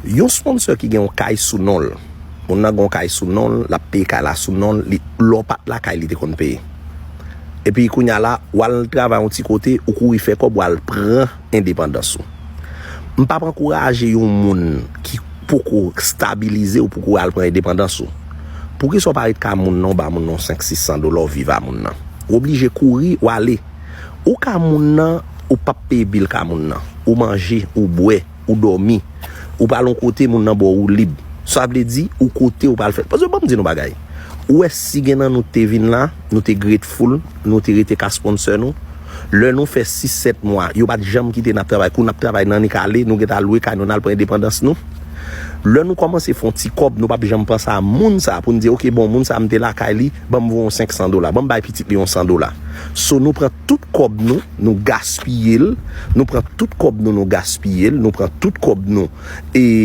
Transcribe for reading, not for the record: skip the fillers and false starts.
Yon sponsor qui gen un kay sous non. On a gon kay sous non, la paye kay la sous non, l'on pat la kay li te kon paye. Et puis kounya la, wal travail un petit côté ou kou fait comme wal prend indépendance. M'pa encourager yon moun qui pour stabiliser ou pour al prendre indépendance. Pour qu'il soit pas ka moun non ba moun non 500-600 $ viva moun nan. Obligé courir ou aller. Ou ka moun nan ou pas payer bill ka moun nan. Ou manger, ou boire, ou dormir. Ou pas l'on côté moun nan bo ou libre. Ça veut dire ou côté ou pas le faire. Parce que bon me dire nou bagay. Ou est si gen nan nou te vin là, nou te grateful, nou te rete ka sponsor nou. Le nous fait 6-7 mois, yo pas de jambe quitter n'a travail, kou n'a travail nan ni calé, nou get louer ka nou pour indépendance nous. Le nous commence font ti cob, nous pas jambe penser à moun ça pour nous dire OK bon moun ça m'te la kali, bon me $500, bon bay petit li $100. So nous prend tout cob nous gaspiller, nous prend tout cob nous gaspiller, nous prend tout cob nous et